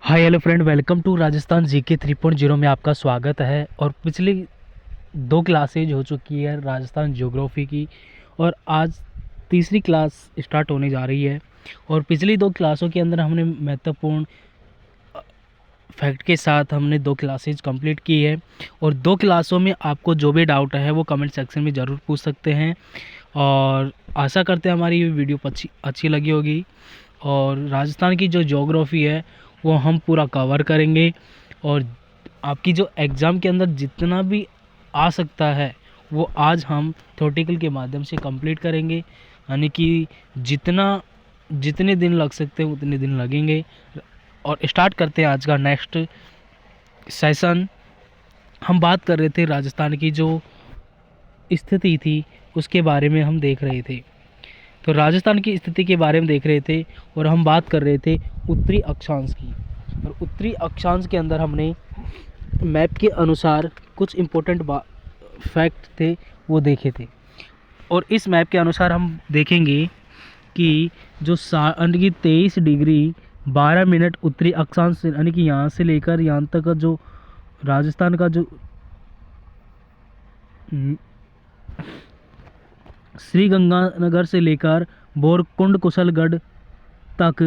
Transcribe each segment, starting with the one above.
Hi hello friend, welcome to Rajasthan GK 3.0 में आपका स्वागत है। और पिछली दो क्लासेज हो चुकी है राजस्थान ज्योग्राफी की, और आज तीसरी क्लास स्टार्ट होने जा रही है। और पिछली दो क्लासों के अंदर हमने महत्वपूर्ण फैक्ट के साथ हमने दो क्लासेज कंप्लीट की है। और दो क्लासों में आपको जो भी डाउट है वो कमेंट सेक्शन में ज़रूर पूछ सकते हैं। और आशा करते हैं हमारी ये वीडियो अच्छी लगी होगी। और राजस्थान की जो ज्योग्राफी है वो हम पूरा कवर करेंगे। और आपकी जो एग्ज़ाम के अंदर जितना भी आ सकता है वो आज हम थ्योरेटिकल के माध्यम से कंप्लीट करेंगे। यानी कि जितने दिन लग सकते हैं उतने दिन लगेंगे। और स्टार्ट करते हैं आज का नेक्स्ट सेशन। हम बात कर रहे थे राजस्थान की जो स्थिति थी उसके बारे में हम देख रहे थे। तो राजस्थान की स्थिति के बारे में देख रहे थे और हम बात कर रहे थे उत्तरी अक्षांश की। और उत्तरी अक्षांश के अंदर हमने मैप के अनुसार कुछ इम्पोर्टेंट फैक्ट थे वो देखे थे। और इस मैप के अनुसार हम देखेंगे कि जो 23 डिग्री 12 मिनट उत्तरी अक्षांश से, यानी कि यहाँ से लेकर यहाँ तक का जो राजस्थान का जो श्री गंगानगर से लेकर बोरकुंड कुशलगढ़ तक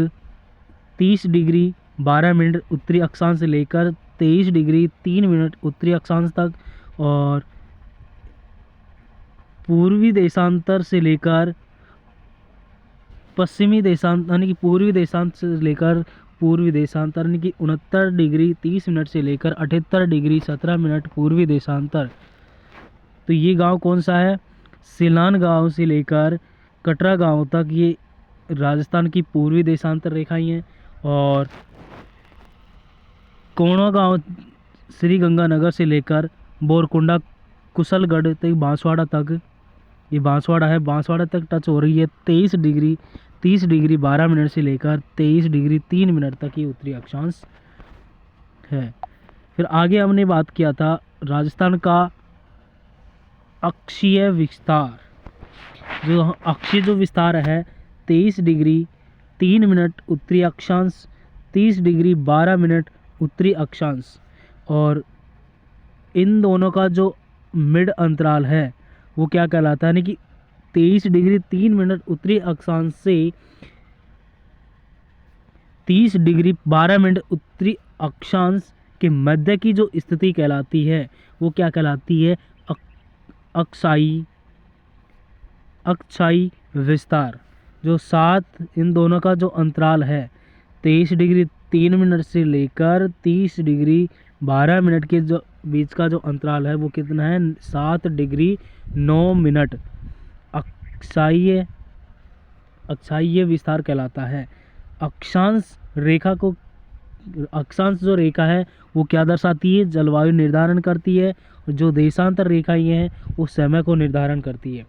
30 डिग्री 12 मिनट उत्तरी अक्षांश से लेकर 23 डिग्री 3 मिनट उत्तरी अक्षांश तक, और पूर्वी देशांतर से लेकर पश्चिमी देशांत यानी कि पूर्वी देशांत से लेकर पूर्वी देशांतर यानी कि 69 डिग्री 30 मिनट से लेकर 78 डिग्री 17 मिनट पूर्वी देशांतर। तो ये गांव कौन सा है? सिलान गांव से लेकर कटरा गांव तक ये राजस्थान की पूर्वी देशांतर रेखाएं हैं। और कोणा गांव श्री गंगानगर से लेकर बोरकुंडा कुशलगढ़ तक बांसवाड़ा तक, ये बांसवाड़ा है, बांसवाड़ा तक टच हो रही है 30 डिग्री 12 मिनट से लेकर 23 डिग्री 3 मिनट तक ये उत्तरी अक्षांश है। फिर आगे हमने बात किया था राजस्थान का अक्षीय विस्तार। जो अक्षीय जो विस्तार है 23 डिग्री 3 मिनट उत्तरी अक्षांश, 30 डिग्री 12 मिनट उत्तरी अक्षांश। और इन दोनों का जो मिड अंतराल है वो क्या कहलाता है? यानी कि 23 डिग्री 3 मिनट उत्तरी अक्षांश से 30 डिग्री 12 मिनट उत्तरी अक्षांश के मध्य की जो स्थिति कहलाती है वो क्या कहलाती है? अक्षाई विस्तार। जो सात इन दोनों का जो अंतराल है 23 डिग्री 3 मिनट से लेकर 30 डिग्री 12 मिनट के जो बीच का जो अंतराल है वो कितना है? 7 डिग्री 9 मिनट अक्षाईय विस्तार कहलाता है। अक्षांश जो रेखा है वो क्या दर्शाती है? जलवायु निर्धारण करती है। और जो देशांतर रेखाएं हैं वो समय को निर्धारण करती है।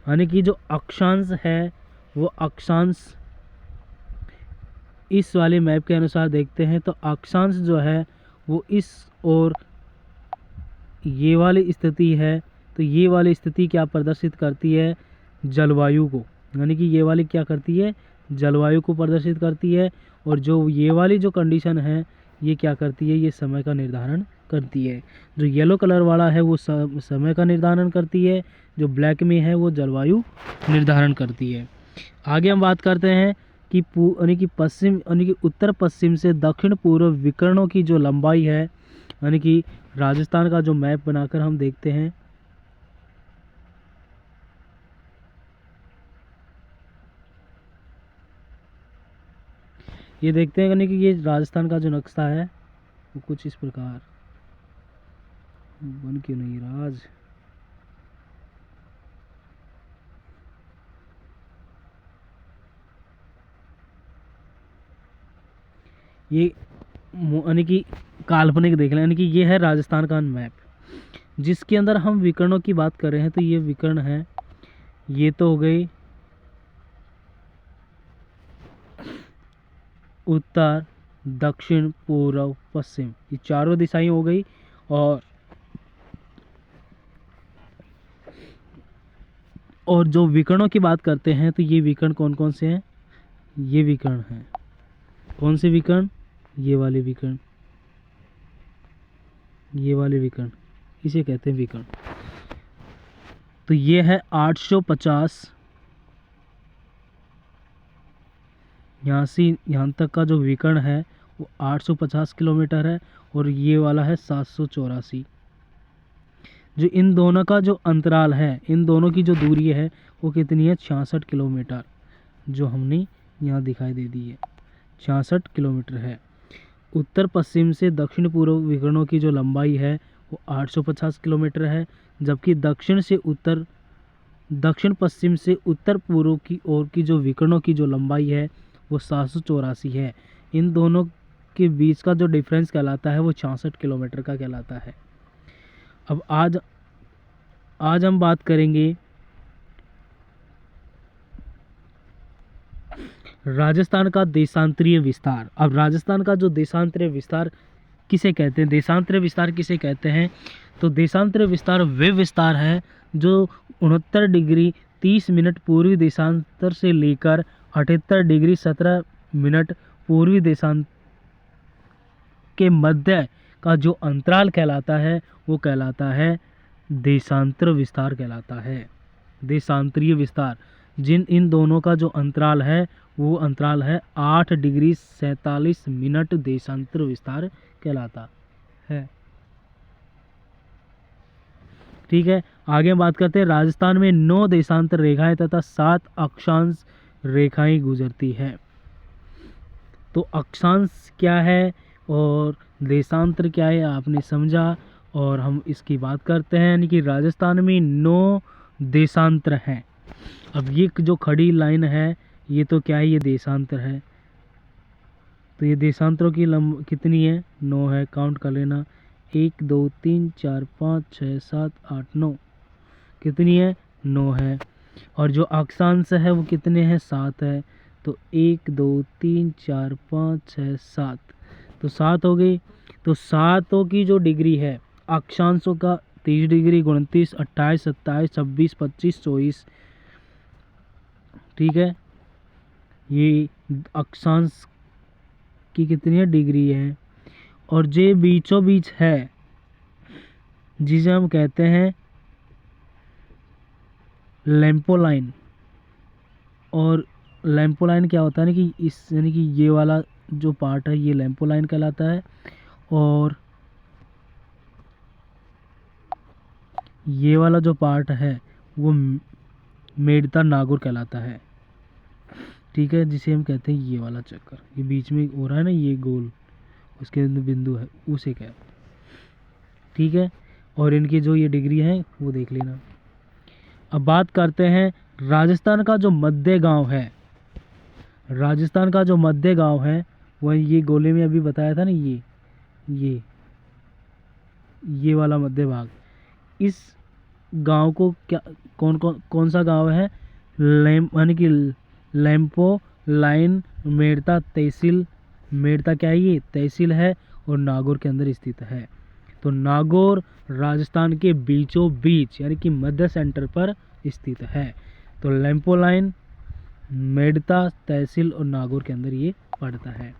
यानी कि जो अक्षांश है वो अक्षांश इस वाले मैप के अनुसार देखते हैं तो अक्षांश जो है वो इस, और ये वाली स्थिति है तो ये वाली स्थिति क्या प्रदर्शित करती है? जलवायु को। यानी कि ये वाली क्या करती है? जलवायु को प्रदर्शित करती है। और जो ये वाली जो कंडीशन है ये क्या करती है? ये समय का निर्धारण करती है। जो येलो कलर वाला है वो समय का निर्धारण करती है, जो ब्लैक में है वो जलवायु निर्धारण करती है। आगे हम बात करते हैं कि यानी कि पश्चिम यानी कि उत्तर पश्चिम से दक्षिण पूर्व विकर्णों की जो लंबाई है, यानी कि राजस्थान का जो मैप बनाकर हम देखते हैं। ये देखते हैं यानी कि ये राजस्थान का जो नक्शा है वो कुछ इस प्रकार बन क्यों नहीं रहा आज। ये यानी कि काल्पनिक देख लें, यानी कि ये है राजस्थान का मैप जिसके अंदर हम विकर्णों की बात कर रहे हैं। तो ये विकर्ण है, ये तो हो गई उत्तर दक्षिण पूर्व पश्चिम, ये चारों दिशाएं हो गई। और जो विकर्णों की बात करते हैं तो ये विकर्ण कौन कौन से हैं? ये विकर्ण हैं। कौन से विकर्ण? ये वाले विकर्ण, ये वाले विकर्ण, इसे कहते हैं विकर्ण। तो ये है 850, यहाँ से यहाँ तक का जो विकर्ण है वो 850 किलोमीटर है, और ये वाला है 784। जो इन दोनों का जो अंतराल है, इन दोनों की जो दूरी है वो कितनी है, 66 किलोमीटर, जो हमने यहाँ दिखाई दे दी है, 66 किलोमीटर है। उत्तर पश्चिम से दक्षिण पूर्व विकर्णों की जो लंबाई है वो 850 किलोमीटर है, जबकि दक्षिण पश्चिम से उत्तर पूर्व की ओर की जो विकर्णों की जो लंबाई है वो 784 है। इन दोनों के बीच का जो डिफरेंस कहलाता है वो 66 किलोमीटर का कहलाता है। अब आज हम बात करेंगे राजस्थान का देशांतरीय विस्तार। अब राजस्थान का जो देशांतरीय विस्तार किसे कहते हैं, देशांतरीय विस्तार किसे कहते हैं, तो देशांतरीय विस्तार वे विस्तार है जो 69 डिग्री 30 मिनट पूर्वी देशांतर से लेकर 78 डिग्री 17 मिनट पूर्वी देशांतर के मध्य का जो अंतराल कहलाता है वो कहलाता है देशांतर विस्तार कहलाता है। देशांतरीय विस्तार, इन दोनों का जो अंतराल है वो अंतराल है 8 डिग्री 47 मिनट देशांतर विस्तार कहलाता है। ठीक है, आगे बात करते हैं। राजस्थान में 9 देशांतर रेखाएं तथा 7 अक्षांश रेखाएं गुजरती है। तो अक्षांश क्या है और देशांतर क्या है आपने समझा, और हम इसकी बात करते हैं। यानी कि राजस्थान में 9 देशांतर हैं। अब ये जो खड़ी लाइन है ये तो क्या है, ये देशांतर है। तो ये देशांतरों की कितनी है, 9 है, काउंट कर लेना, 1 2 3 4 5 6 7 8 9, कितनी है, 9 है। और जो अक्षांश है वो कितने हैं, 7 है। तो 1 2 3 4 5 6 7, तो 7 हो गई। तो 7 की जो डिग्री है अक्षांशों का 30 डिग्री, 29, 28, 27, 26, 25, 24। ठीक है, ये अक्षांश की कितनी है, डिग्री है। और जे बीचों बीच है जिसे हम कहते हैं लैंपोलाइन। और लैंपोलाइन क्या होता है ना कि यानी कि ये वाला जो पार्ट है ये लैंपोलाइन कहलाता है, और ये वाला जो पार्ट है वो मेड़ता नागौर कहलाता है। ठीक है, जिसे हम कहते हैं ये वाला चक्कर, ये बीच में हो रहा है ना ये गोल, उसके अंदर बिंदु है उसे क्या। ठीक है, और इनकी जो ये डिग्री है वो देख लेना। अब बात करते हैं राजस्थान का जो मध्य गांव है। राजस्थान का जो मध्य गांव है वह ये गोले में अभी बताया था ना, ये वाला मध्य भाग। इस गांव को क्या कौन सा गांव है, यानी कि लैंपो लाइन मेड़ता तहसील। मेड़ता क्या है, ये तहसील है और नागौर के अंदर स्थित है। तो नागौर राजस्थान के बीचों बीच यानी कि मध्य सेंटर पर स्थित है। तो लैंपो लाइन मेड़ता तहसील और नागौर के अंदर ये पड़ता है।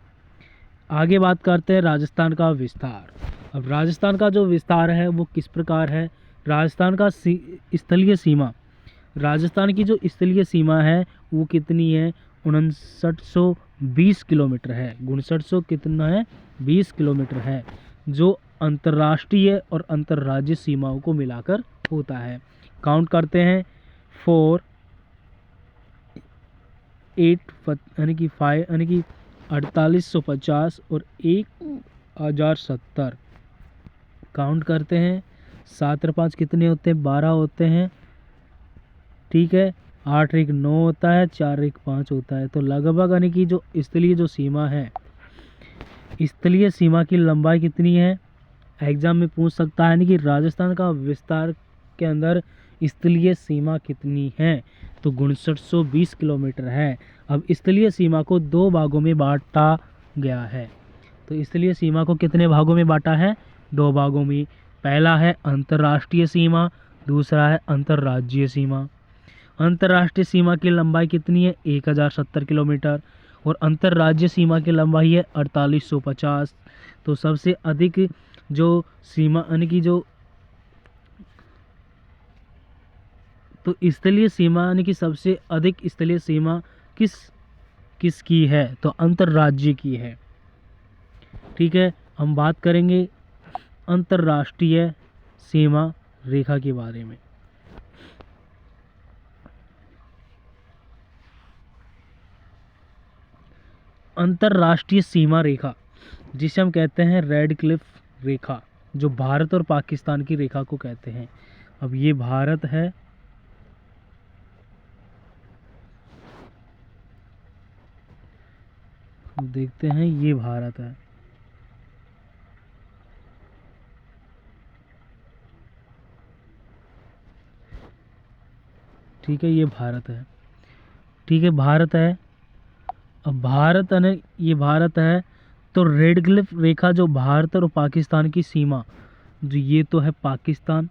आगे बात करते हैं राजस्थान का विस्तार। अब राजस्थान का जो विस्तार है वो किस प्रकार है। राजस्थान का स्थलीय सीमा, राजस्थान की जो स्थलीय सीमा है वो कितनी है, 5920 किलोमीटर है। 5900 कितना है, 20 किलोमीटर है, जो अंतर्राष्ट्रीय और अंतर्राज्यीय सीमाओं को मिलाकर होता है। काउंट करते हैं 4 8 यानी कि 5 यानी कि 4850 और 1070। काउंट करते हैं 7 और 5 कितने होते हैं, 12 होते हैं। ठीक है, 8 1 9 होता है, 4 1 5 होता है। तो लगभग यानी कि जो स्थलीय जो सीमा है, स्थलीय सीमा की लंबाई कितनी है, एग्जाम में पूछ सकता है। यानी कि राजस्थान का विस्तार के अंदर स्थलीय सीमा कितनी है, तो 5920 किलोमीटर है। अब स्थलीय सीमा को 2 भागों में बांटा गया है। तो स्थलीय सीमा को कितने भागों में बांटा है, 2 भागों में। पहला है अंतर्राष्ट्रीय सीमा, दूसरा है अंतर्राज्यीय सीमा। अंतर्राष्ट्रीय सीमा की लंबाई कितनी है, 1070 किलोमीटर, और अंतर्राज्य सीमा की लंबाई है 4850। तो सबसे अधिक जो सीमा यानी कि जो तो स्थलीय सीमा यानी कि सबसे अधिक स्थलीय सीमा किसकी है? तो अंतर्राज्य की है। ठीक है, हम बात करेंगे अंतर्राष्ट्रीय सीमा रेखा के बारे में। अंतर्राष्ट्रीय सीमा रेखा जिसे हम कहते हैं रेड क्लिफ रेखा, जो भारत और पाकिस्तान की रेखा को कहते हैं। अब ये भारत है, देखते हैं, ये भारत है। ठीक है, ये भारत है। ठीक है, भारत है। अब भारत है, ये भारत है। तो रेड क्लिफ रेखा जो भारत और पाकिस्तान की सीमा, जो ये तो है पाकिस्तान,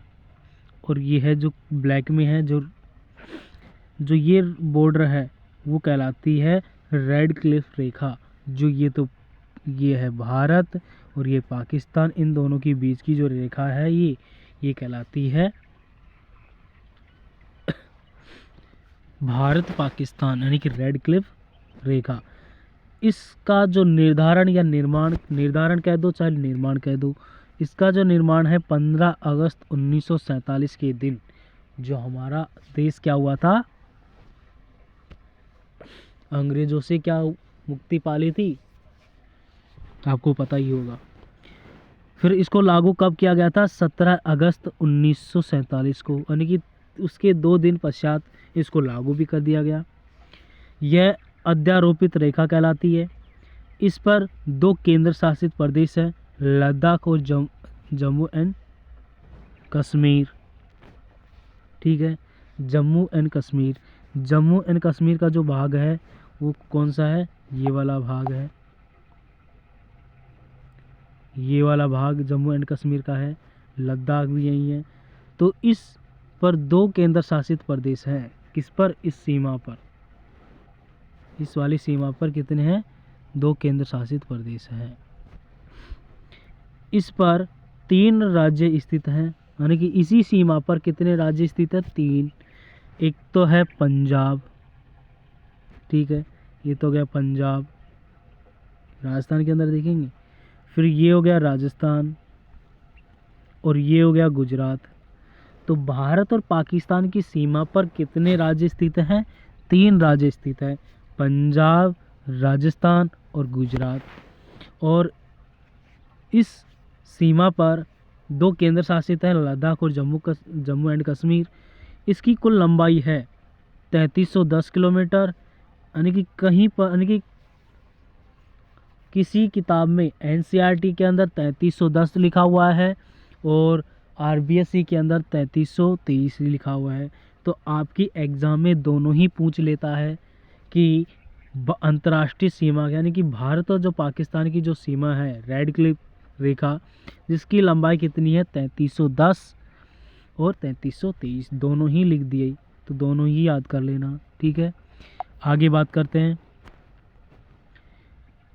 और ये है जो ब्लैक में है, जो ये बॉर्डर है वो कहलाती है रेड क्लिफ रेखा। जो ये है भारत और ये पाकिस्तान, इन दोनों के बीच की जो रेखा है ये कहलाती है भारत पाकिस्तान यानी कि रेड क्लिफ रेखा। इसका जो निर्धारण या निर्धारण कह दो चाहे निर्माण कह दो, इसका जो निर्माण है 15 अगस्त 1947 के दिन, जो हमारा देश क्या हुआ था, अंग्रेजों से क्या मुक्ति पा ली थी, आपको पता ही होगा। फिर इसको लागू कब किया गया था? 17 अगस्त 1947 को, यानी कि उसके 2 दिन पश्चात इसको लागू भी कर दिया गया। यह अध्यारोपित रेखा कहलाती है। इस पर 2 केंद्र शासित प्रदेश हैं, लद्दाख और जम्मू एंड कश्मीर। ठीक है, जम्मू एंड कश्मीर। जम्मू एंड कश्मीर का जो भाग है वो कौन सा है? ये वाला भाग है, ये वाला भाग जम्मू एंड कश्मीर का है। लद्दाख भी यही है। तो इस पर 2 केंद्र शासित प्रदेश हैं। किस पर? इस सीमा पर, इस वाली सीमा पर कितने हैं? 2 केंद्र शासित प्रदेश हैं। इस पर 3 राज्य स्थित हैं, यानी कि इसी सीमा पर कितने राज्य स्थित हैं? 3। एक तो है पंजाब, ठीक है, ये तो हो गया पंजाब, राजस्थान के अंदर देखेंगे। फिर ये हो गया राजस्थान और ये हो गया गुजरात। तो भारत और पाकिस्तान की सीमा पर कितने राज्य स्थित हैं? 3 राज्य स्थित हैं, पंजाब, राजस्थान और गुजरात। और इस सीमा पर 2 केंद्र शासित हैं, लद्दाख और जम्मू एंड कश्मीर। इसकी कुल लंबाई है 3310 किलोमीटर, यानी कि कहीं पर, यानी कि किसी किताब में एनसीईआरटी के अंदर 3310 लिखा हुआ है और आरबीएसई के अंदर 3323 लिखा हुआ है। तो आपकी एग्ज़ाम में दोनों ही पूछ लेता है कि अंतर्राष्ट्रीय सीमा यानी कि भारत और जो पाकिस्तान की जो सीमा है रेड क्लिफ रेखा, जिसकी लंबाई कितनी है? 3310 और 3323 दोनों ही लिख दिए, तो दोनों ही याद कर लेना। ठीक है, आगे बात करते हैं।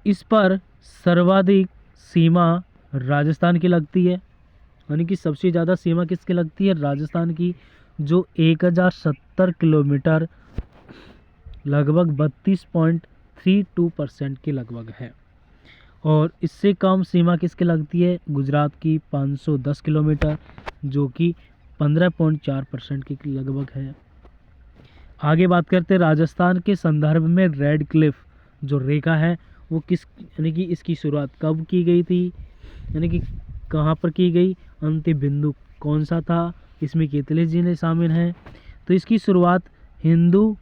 इस पर सर्वाधिक सीमा राजस्थान की लगती है, यानी कि सबसे ज़्यादा सीमा किसकी लगती है? राजस्थान की, जो 1070 किलोमीटर, लगभग 32.32% के लगभग है। और इससे कम सीमा किसकी लगती है? गुजरात की, 510 किलोमीटर, जो कि 15.4% के लगभग है। आगे बात करते हैं राजस्थान के संदर्भ में रेड क्लिफ जो रेखा है वो किस, यानी कि इसकी शुरुआत कब की गई थी, यानी कि कहाँ पर की गई, अंतिम बिंदु कौन सा था, इसमें कितने जिले शामिल हैं? तो इसकी शुरुआत हिंदू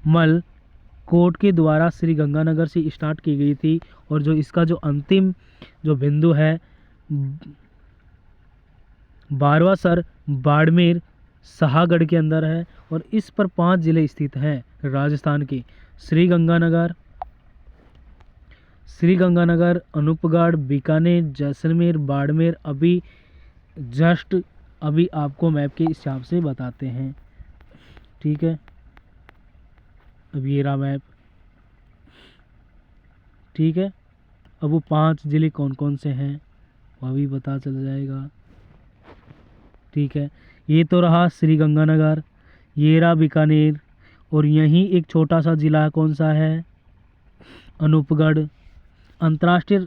मल कोर्ट के द्वारा श्री गंगानगर से स्टार्ट की गई थी, और जो इसका जो अंतिम जो बिंदु है 12वां बाड़मेर शाहगढ़ के अंदर है। और इस पर 5 जिले स्थित हैं राजस्थान के, श्री गंगानगर, अनूपगढ़, बीकानेर, जैसलमेर, बाड़मेर। अभी आपको मैप के हिसाब से बताते हैं। ठीक है, अब ये रहा मैप। ठीक है। अब वो 5 ज़िले कौन कौन से हैं वह भी पता चल जाएगा, ठीक है। ये तो रहा श्री गंगानगर, ये रहा बीकानेर, और यहीं एक छोटा सा ज़िला कौन सा है, अनूपगढ़। अंतर्राष्ट्रीय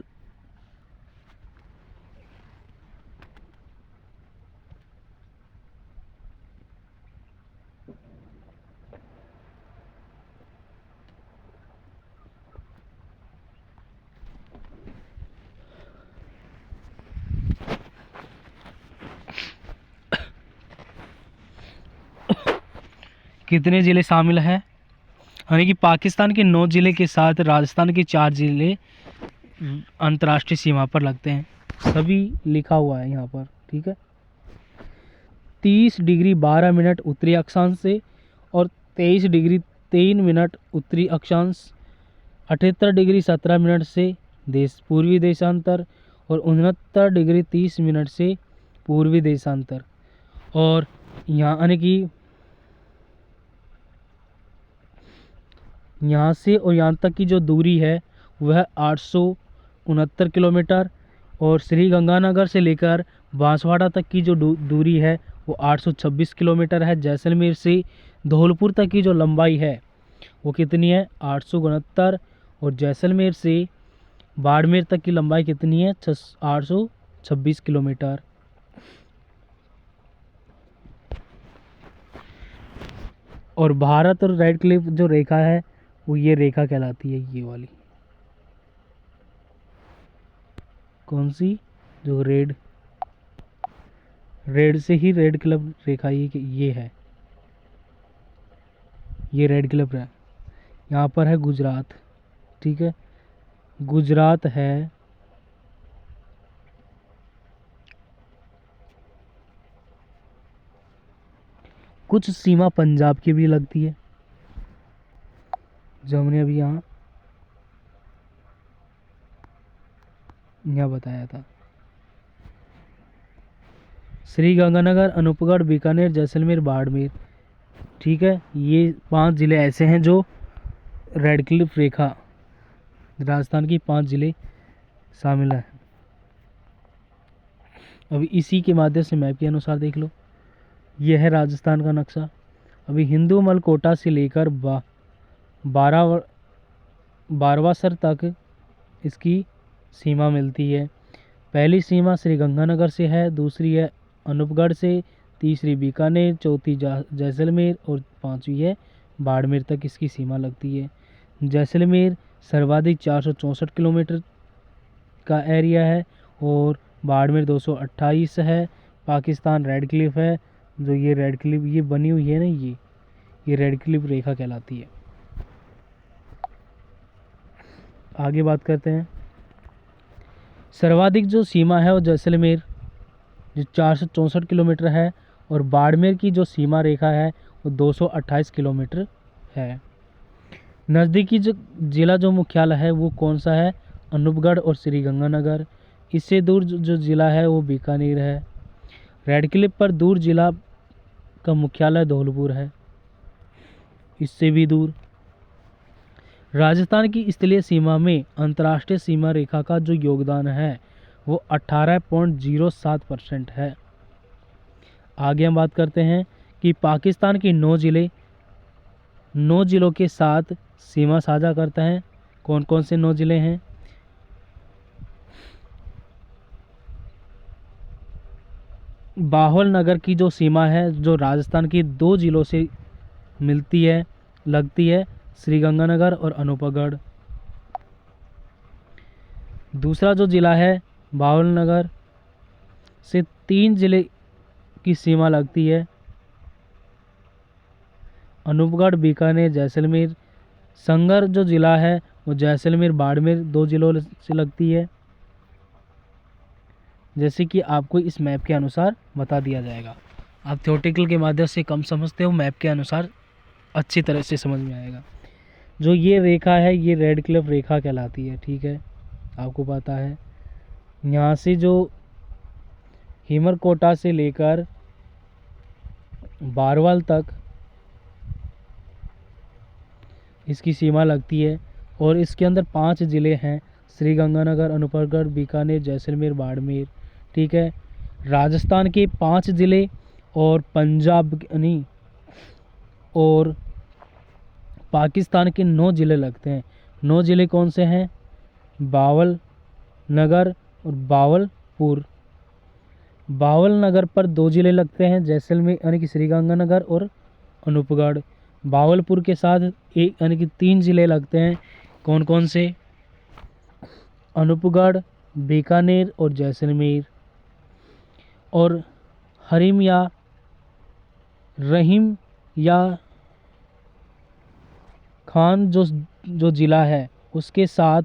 कितने ज़िले शामिल हैं, यानी कि पाकिस्तान के 9 ज़िले के साथ राजस्थान के 4 ज़िले अंतर्राष्ट्रीय सीमा पर लगते हैं, सभी लिखा हुआ है यहाँ पर, ठीक है। 30 डिग्री 12 मिनट उत्तरी अक्षांश से और 23 डिग्री 3 मिनट उत्तरी अक्षांश, 78 डिग्री 17 मिनट से पूर्वी देशांतर, और 69 डिग्री 30 मिनट से पूर्वी देशांतर। और यहाँ यानी कि यहाँ से और यहाँ तक की जो दूरी है वह 869 किलोमीटर, और श्री गंगानगर से लेकर बांसवाड़ा तक की जो दूरी है वो 826 किलोमीटर है। जैसलमेर से धौलपुर तक की जो लंबाई है वो कितनी है, 869, और जैसलमेर से बाड़मेर तक की लंबाई कितनी है, 826 किलोमीटर। और भारत और रेड क्लिफ जो रेखा है वो ये रेखा कहलाती है, ये वाली। कौन सी, जो रेड से ही रेड क्लिफ रेखा ये है, ये रेड क्लिफ है। यहाँ पर है गुजरात, ठीक है, गुजरात है। कुछ सीमा पंजाब की भी लगती है, जो हमने अभी यहाँ बताया था। श्री गंगानगर, अनूपगढ़, बीकानेर, जैसलमेर, बाड़मेर, ठीक है। ये 5 ज़िले ऐसे हैं जो रेड क्लिफ रेखा, राजस्थान की 5 ज़िले शामिल हैं। अभी इसी के माध्यम से मैप के अनुसार देख लो, यह है राजस्थान का नक्शा। अभी हिंदूमल कोटा से लेकर 12वासर तक इसकी सीमा मिलती है। पहली सीमा श्री गंगानगर से है, दूसरी है अनूपगढ़ से, तीसरी बीकानेर, चौथी जैसलमेर, और 5वीं है बाड़मेर तक इसकी सीमा लगती है। जैसलमेर सर्वाधिक 464 किलोमीटर का एरिया है, और बाड़मेर 228 है। पाकिस्तान रेड क्लिफ है, जो ये रेड क्लिफ ये बनी हुई है ना, ये रेड क्लिफ रेखा कहलाती है। आगे बात करते हैं। सर्वाधिक जो सीमा है वो जैसलमेर, जो 464 किलोमीटर है, और बाड़मेर की जो सीमा रेखा है वो 228 किलोमीटर है। नज़दीकी जो ज़िला जो मुख्यालय है वो कौन सा है, अनूपगढ़ और श्री गंगानगर। इससे दूर जो ज़िला है वो बीकानेर है। रेड क्लिफ पर दूर ज़िला का मुख्यालय धौलपुर है, इससे भी दूर। राजस्थान की स्थलीय सीमा में अंतर्राष्ट्रीय सीमा रेखा का जो योगदान है वो 18.07% है। आगे हम बात करते हैं कि पाकिस्तान के 9 ज़िलों के साथ सीमा साझा करता है। कौन कौन से 9 ज़िले हैं, बाहोल नगर की जो सीमा है जो राजस्थान के 2 ज़िलों से मिलती है, लगती है, श्री गंगानगर और अनूपगढ़। दूसरा जो ज़िला है बाहुल नगर से 3 ज़िले की सीमा लगती है, अनूपगढ़, बीकानेर, जैसलमेर। संगर जो ज़िला है वो जैसलमेर, बाड़मेर 2 ज़िलों से लगती है, जैसे कि आपको इस मैप के अनुसार बता दिया जाएगा। आप थ्योरेटिकल के माध्यम से कम समझते हो, मैप के अनुसार अच्छी तरह से समझ में आएगा। जो ये रेखा है ये रेड क्लिफ रेखा कहलाती है, ठीक है, आपको पता है। यहाँ से जो हिमरकोटा से लेकर बारवाल तक इसकी सीमा लगती है, और इसके अंदर 5 ज़िले हैं श्रीगंगानगर, अनूपगढ़, बीकानेर, जैसलमेर, बाड़मेर। ठीक है। राजस्थान के 5 ज़िले और पंजाब नहीं और पाकिस्तान के 9 ज़िले लगते हैं। 9 ज़िले कौन से हैं? बावल नगर और बावलपुर। बावल नगर पर 2 ज़िले लगते हैं, जैसलमेर यानी कि श्रीगंगानगर और अनूपगढ़। बावलपुर के साथ एक यानी कि 3 ज़िले लगते हैं, कौन कौन से? अनूपगढ़, बीकानेर और जैसलमेर। और रहीम या खान जो ज़िला है उसके साथ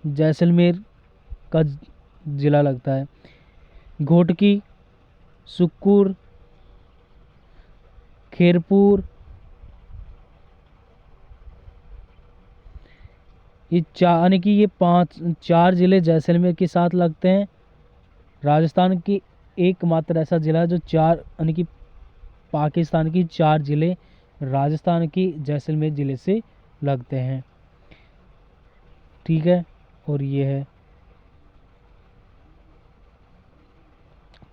जैसलमेर का ज़िला लगता है। घोटकी, सुक्कुर, खेरपुर, ये यानी कि ये 4 ज़िले जैसलमेर के साथ लगते हैं। राजस्थान की एकमात्र ऐसा ज़िला जो 4 यानी कि पाकिस्तान की 4 ज़िले राजस्थान की जैसलमेर ज़िले से लगते हैं। ठीक है। और ये है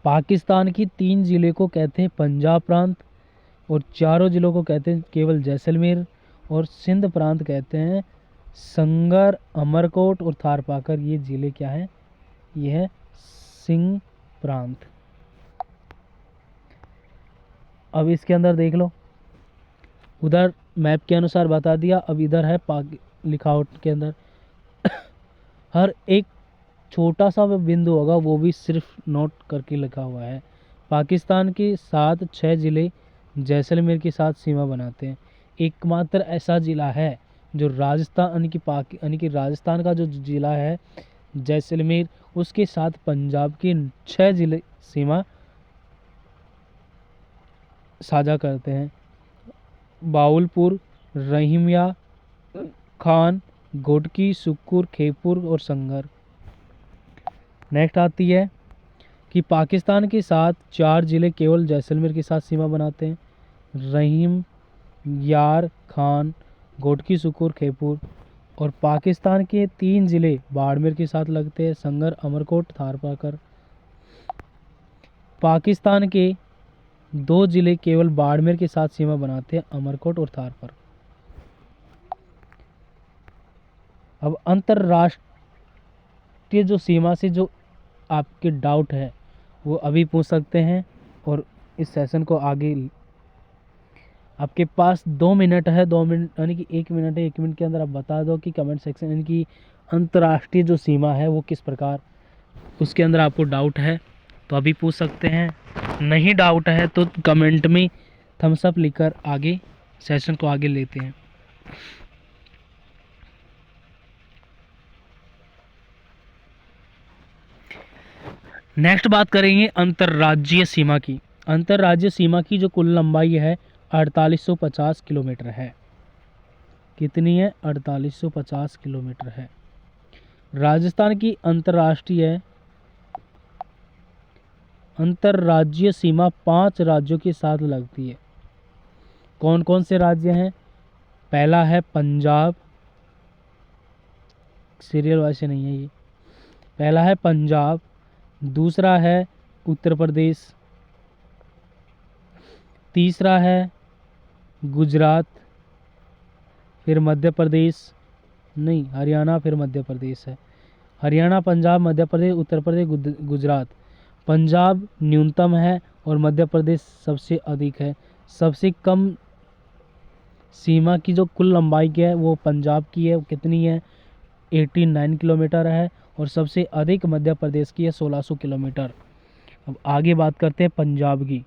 पाकिस्तान की 3 ज़िले को कहते हैं पंजाब प्रांत और चारों ज़िलों को कहते हैं केवल जैसलमेर और सिंध प्रांत कहते हैं संगर, अमरकोट और थारपाकर। ये ज़िले क्या हैं? ये है सिंध प्रांत। अब इसके अंदर देख लो, उधर मैप के अनुसार बता दिया, अब इधर है लिखावट के अंदर हर एक छोटा सा बिंदु होगा वो भी सिर्फ नोट करके लिखा हुआ है। पाकिस्तान के साथ 6 ज़िले जैसलमेर के साथ सीमा बनाते हैं। एकमात्र ऐसा ज़िला है जो राजस्थान यानी कि राजस्थान का जो ज़िला है जैसलमेर, उसके साथ पंजाब के 6 ज़िले सीमा साझा करते हैं। बावलपुर, रहीमिया, खान, घोटकी, सुक्कुर, खेपुर और संगर। नेक्स्ट आती है कि पाकिस्तान के साथ 4 ज़िले केवल जैसलमेर के साथ सीमा बनाते हैं। रहीम, यार, खान, घोटकी, सुक्कुर, खेपुर। और पाकिस्तान के 3 ज़िले बाड़मेर के साथ लगते हैं, संगर, अमरकोट, थारपाकर। पाकिस्तान के 2 ज़िले केवल बाड़मेर के साथ सीमा बनाते हैं, अमरकोट और थारपाकर। अब अंतरराष्ट्रीय जो सीमा से जो आपके डाउट है वो अभी पूछ सकते हैं और इस सेशन को आगे आपके पास 2 मिनट है, 2 मिनट यानी कि 1 मिनट है, 1 मिनट के अंदर आप बता दो कि कमेंट सेक्शन यानी कि अंतर्राष्ट्रीय जो सीमा है वो किस प्रकार, उसके अंदर आपको डाउट है तो अभी पूछ सकते हैं। नहीं डाउट है तो कमेंट में थम्स अप लिखकर आगे सेशन को आगे लेते हैं। नेक्स्ट बात करेंगे अंतर्राज्यीय सीमा की। अंतर्राज्यीय सीमा की जो कुल लंबाई है 4850 किलोमीटर है। कितनी है? 4850 किलोमीटर है। राजस्थान की अंतर्राज्यीय सीमा 5 राज्यों के साथ लगती है। कौन कौन से राज्य हैं? पहला है पंजाब, सीरियल वाइज से नहीं है ये। पहला है पंजाब, दूसरा है उत्तर प्रदेश, तीसरा है गुजरात, फिर मध्य प्रदेश नहीं हरियाणा, फिर मध्य प्रदेश है। हरियाणा, पंजाब, मध्य प्रदेश, उत्तर प्रदेश, गुजरात। पंजाब न्यूनतम है और मध्य प्रदेश सबसे अधिक है। सबसे कम सीमा की जो कुल लंबाई की है वो पंजाब की है, कितनी है? 89 किलोमीटर है। और सबसे अधिक मध्य प्रदेश की है 1600 किलोमीटर। अब आगे बात करते हैं पंजाब की।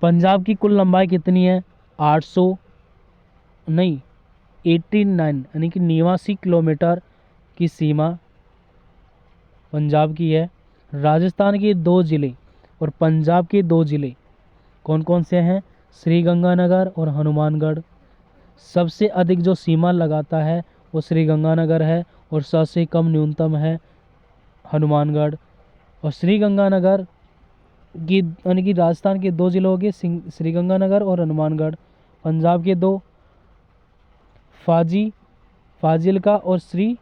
पंजाब की कुल लंबाई कितनी है? 89 यानी कि 89 किलोमीटर की सीमा पंजाब की है। राजस्थान के 2 ज़िले और पंजाब के 2 ज़िले कौन कौन से हैं? श्रीगंगानगर और हनुमानगढ़। सबसे अधिक जो सीमा लगाता है वो श्रीगंगानगर है और सबसे कम न्यूनतम है हनुमानगढ़। और श्रीगंगानगर की यानी कि राजस्थान के 2 जिले हो गए, श्रीगंगानगर और हनुमानगढ़। पंजाब के 2, फाजिलका और श्री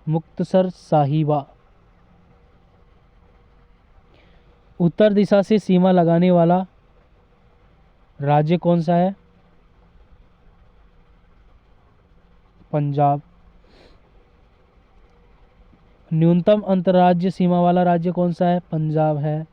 मुक्तसर साहिबा। उत्तर दिशा से सीमा लगाने वाला राज्य कौन सा है? पंजाब। न्यूनतम अंतर्राज्यीय सीमा वाला राज्य कौन सा है? पंजाब है।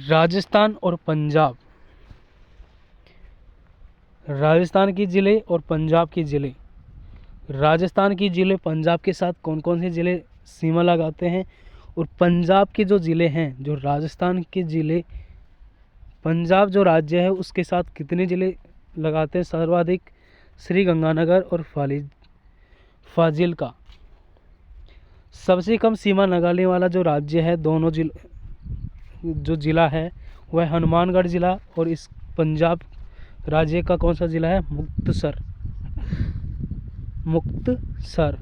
राजस्थान और पंजाब, राजस्थान के ज़िले और पंजाब के ज़िले। राजस्थान के ज़िले पंजाब के साथ कौन कौन से ज़िले सीमा लगाते हैं, और पंजाब के जो ज़िले हैं, जो राजस्थान के ज़िले पंजाब जो राज्य है उसके साथ कितने ज़िले लगाते हैं सर्वाधिक? श्री गंगानगर और फाजिलका। सबसे कम सीमा लगाने वाला जो राज्य है, दोनों जो ज़िला है वह हनुमानगढ़ ज़िला, और इस पंजाब राज्य का कौन सा ज़िला है? मुक्तसर।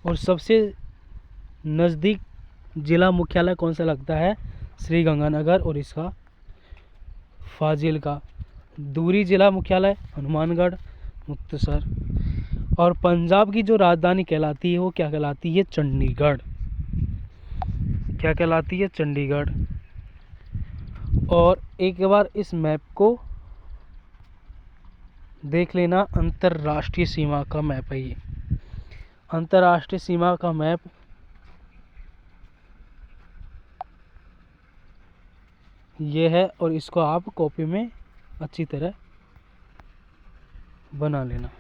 और सबसे नज़दीक जिला मुख्यालय कौन सा लगता है? श्री गंगानगर और इसका फाजिलका। दूरी जिला मुख्यालय हनुमानगढ़, मुक्तसर। और पंजाब की जो राजधानी कहलाती है वो क्या कहलाती है? चंडीगढ़। क्या कहलाती है? चंडीगढ़। और एक बार इस मैप को देख लेना, अंतर्राष्ट्रीय सीमा का मैप है ये। अंतर्राष्ट्रीय सीमा का मैप ये है, और इसको आप कॉपी में अच्छी तरह बना लेना।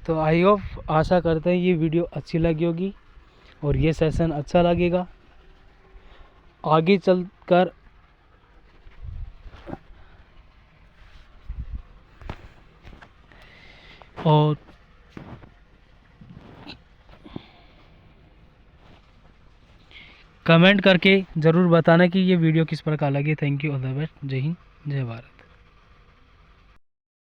तो आई होप, आशा करते हैं ये वीडियो अच्छी लगी होगी और ये सेशन अच्छा लगेगा। आगे चलकर और कमेंट करके ज़रूर बताना कि ये वीडियो किस प्रकार लगी। Thank you, all the best. जय हिंद, जय भारत।